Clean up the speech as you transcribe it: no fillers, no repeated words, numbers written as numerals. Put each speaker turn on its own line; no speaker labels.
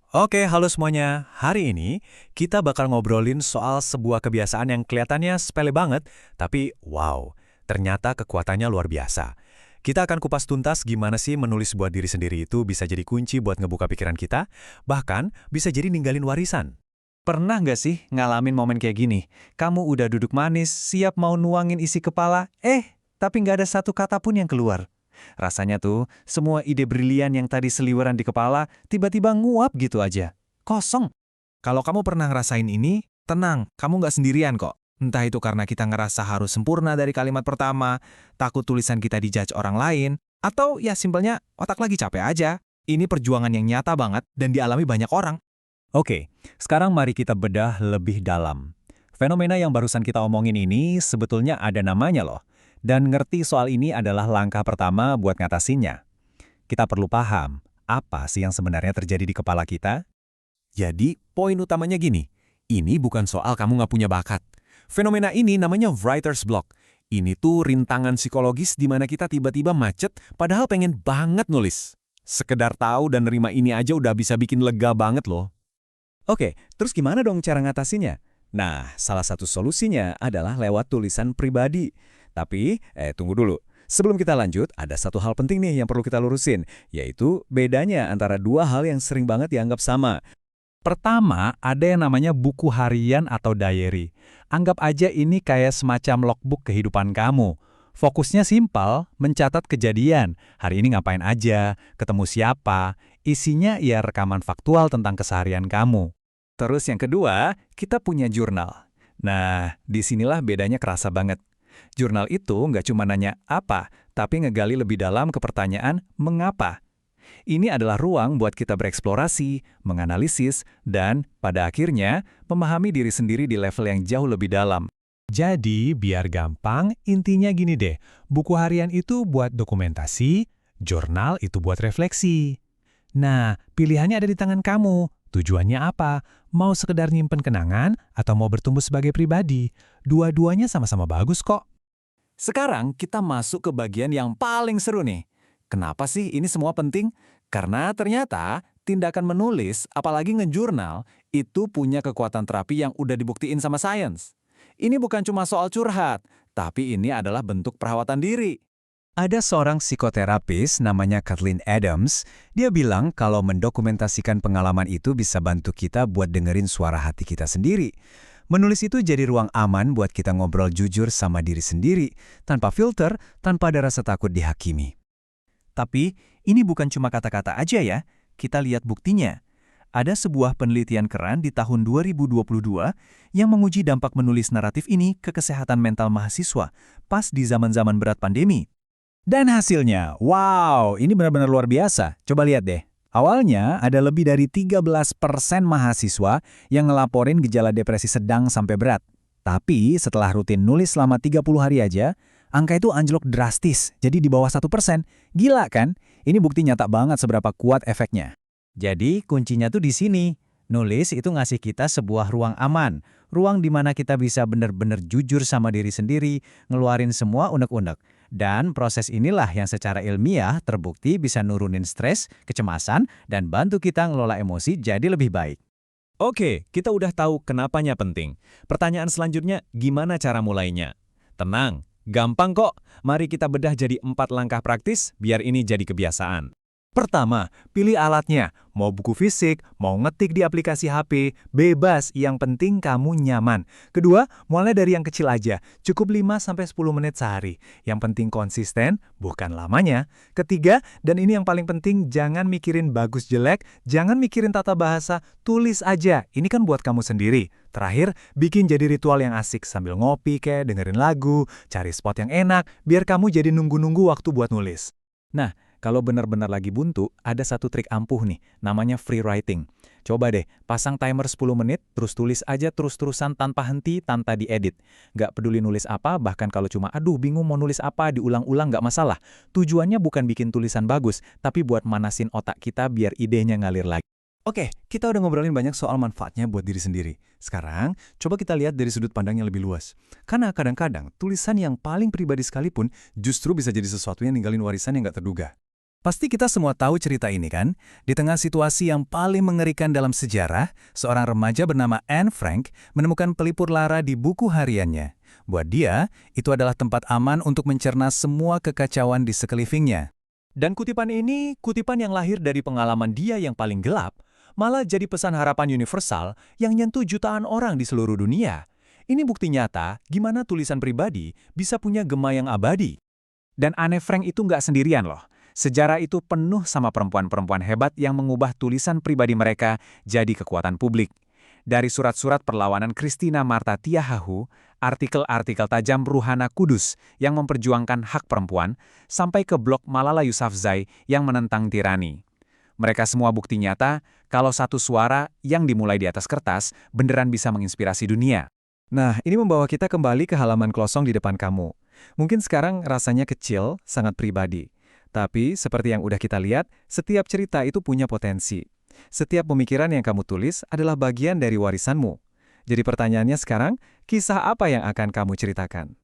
Oke, halo semuanya. Hari ini kita bakal ngobrolin soal sebuah kebiasaan yang kelihatannya sepele banget, tapi wow, ternyata kekuatannya luar biasa. Kita akan kupas tuntas gimana sih menulis buat diri sendiri itu bisa jadi kunci buat ngebuka pikiran kita, bahkan bisa jadi ninggalin warisan.
Pernah nggak sih ngalamin momen kayak gini? Kamu udah duduk manis, siap mau nuangin isi kepala, tapi nggak ada satu kata pun yang keluar. Rasanya tuh, semua ide brilian yang tadi seliweran di kepala, tiba-tiba nguap gitu aja. Kosong.
Kalau kamu pernah ngerasain ini, tenang, kamu nggak sendirian kok. Entah itu karena kita ngerasa harus sempurna dari kalimat pertama, takut tulisan kita dijudge orang lain, atau ya simpelnya otak lagi capek aja. Ini perjuangan yang nyata banget dan dialami banyak orang.
Oke, sekarang mari kita bedah lebih dalam. Fenomena yang barusan kita omongin ini sebetulnya ada namanya loh. Dan ngerti soal ini adalah langkah pertama buat ngatasinnya. Kita perlu paham, apa sih yang sebenarnya terjadi di kepala kita?
Jadi, poin utamanya gini, ini bukan soal kamu nggak punya bakat. Fenomena ini namanya writer's block. Ini tuh rintangan psikologis di mana kita tiba-tiba macet padahal pengen banget nulis. Sekedar tahu dan nerima ini aja udah bisa bikin lega banget loh.
Oke, terus gimana dong cara ngatasinnya? Nah, salah satu solusinya adalah lewat tulisan pribadi. Tapi, tunggu dulu. Sebelum kita lanjut, ada satu hal penting nih yang perlu kita lurusin, yaitu bedanya antara dua hal yang sering banget dianggap sama. Pertama, ada yang namanya buku harian atau diary. Anggap aja ini kayak semacam logbook kehidupan kamu. Fokusnya simpel, mencatat kejadian. Hari ini ngapain aja, ketemu siapa. Isinya ya rekaman faktual tentang keseharian kamu. Terus yang kedua, kita punya jurnal. Nah, disinilah bedanya kerasa banget. Jurnal itu nggak cuma nanya apa, tapi ngegali lebih dalam ke pertanyaan mengapa. Ini adalah ruang buat kita bereksplorasi, menganalisis, dan pada akhirnya memahami diri sendiri di level yang jauh lebih dalam. Jadi, biar gampang, intinya gini deh, buku harian itu buat dokumentasi, jurnal itu buat refleksi. Nah, pilihannya ada di tangan kamu. Tujuannya apa? Mau sekedar nyimpen kenangan atau mau bertumbuh sebagai pribadi? Dua-duanya sama-sama bagus kok.
Sekarang kita masuk ke bagian yang paling seru nih. Kenapa sih ini semua penting? Karena ternyata tindakan menulis, apalagi ngejurnal, itu punya kekuatan terapi yang udah dibuktiin sama sains. Ini bukan cuma soal curhat, tapi ini adalah bentuk perawatan diri. Ada seorang psikoterapis namanya Kathleen Adams, dia bilang kalau mendokumentasikan pengalaman itu bisa bantu kita buat dengerin suara hati kita sendiri. Menulis itu jadi ruang aman buat kita ngobrol jujur sama diri sendiri, tanpa filter, tanpa ada rasa takut dihakimi. Tapi, ini bukan cuma kata-kata aja ya, kita lihat buktinya. Ada sebuah penelitian keren di tahun 2022 yang menguji dampak menulis naratif ini ke kesehatan mental mahasiswa pas di zaman-zaman berat pandemi. Dan hasilnya, wow, ini benar-benar luar biasa. Coba lihat deh. Awalnya ada lebih dari 13% mahasiswa yang ngelaporin gejala depresi sedang sampai berat. Tapi setelah rutin nulis selama 30 hari aja, angka itu anjlok drastis, jadi di bawah 1%. Gila kan? Ini bukti nyata banget seberapa kuat efeknya. Jadi kuncinya tuh di sini. Nulis itu ngasih kita sebuah ruang aman. Ruang di mana kita bisa benar-benar jujur sama diri sendiri, ngeluarin semua unek-unek. Dan proses inilah yang secara ilmiah terbukti bisa nurunin stres, kecemasan, dan bantu kita ngelola emosi jadi lebih baik.
Oke, kita udah tahu kenapanya penting. Pertanyaan selanjutnya, gimana cara mulainya? Tenang, gampang kok. Mari kita bedah jadi 4 langkah praktis biar ini jadi kebiasaan.
Pertama, pilih alatnya. Mau buku fisik, mau ngetik di aplikasi HP, bebas, yang penting kamu nyaman. Kedua, mulai dari yang kecil aja, cukup 5-10 menit sehari. Yang penting konsisten, bukan lamanya. Ketiga, dan ini yang paling penting, jangan mikirin bagus jelek, jangan mikirin tata bahasa, tulis aja. Ini kan buat kamu sendiri. Terakhir, bikin jadi ritual yang asik sambil ngopi kayak dengerin lagu, cari spot yang enak, biar kamu jadi nunggu-nunggu waktu buat nulis. Nah, kalau benar-benar lagi buntu, ada satu trik ampuh nih, namanya free writing. Coba deh, pasang timer 10 menit, terus tulis aja terus-terusan tanpa henti, tanpa diedit. Nggak peduli nulis apa, bahkan kalau cuma aduh bingung mau nulis apa, diulang-ulang nggak masalah. Tujuannya bukan bikin tulisan bagus, tapi buat manasin otak kita biar idenya ngalir lagi. Oke, kita udah ngobrolin banyak soal manfaatnya buat diri sendiri. Sekarang, coba kita lihat dari sudut pandang yang lebih luas. Karena kadang-kadang, tulisan yang paling pribadi sekalipun justru bisa jadi sesuatu yang ninggalin warisan yang nggak terduga.
Pasti kita semua tahu cerita ini kan? Di tengah situasi yang paling mengerikan dalam sejarah, seorang remaja bernama Anne Frank menemukan pelipur lara di buku hariannya. Buat dia, itu adalah tempat aman untuk mencerna semua kekacauan di sekelilingnya.
Dan kutipan ini, kutipan yang lahir dari pengalaman dia yang paling gelap, malah jadi pesan harapan universal yang nyentuh jutaan orang di seluruh dunia. Ini bukti nyata gimana tulisan pribadi bisa punya gema yang abadi.
Dan Anne Frank itu nggak sendirian loh. Sejarah itu penuh sama perempuan-perempuan hebat yang mengubah tulisan pribadi mereka jadi kekuatan publik. Dari surat-surat perlawanan Christina Marta Tiahahu, artikel-artikel tajam Ruhana Kudus yang memperjuangkan hak perempuan, sampai ke blog Malala Yousafzai yang menentang tirani. Mereka semua bukti nyata kalau satu suara yang dimulai di atas kertas beneran bisa menginspirasi dunia.
Nah, ini membawa kita kembali ke halaman kosong di depan kamu. Mungkin sekarang rasanya kecil, sangat pribadi. Tapi, seperti yang udah kita lihat, setiap cerita itu punya potensi. Setiap pemikiran yang kamu tulis adalah bagian dari warisanmu. Jadi pertanyaannya sekarang, kisah apa yang akan kamu ceritakan?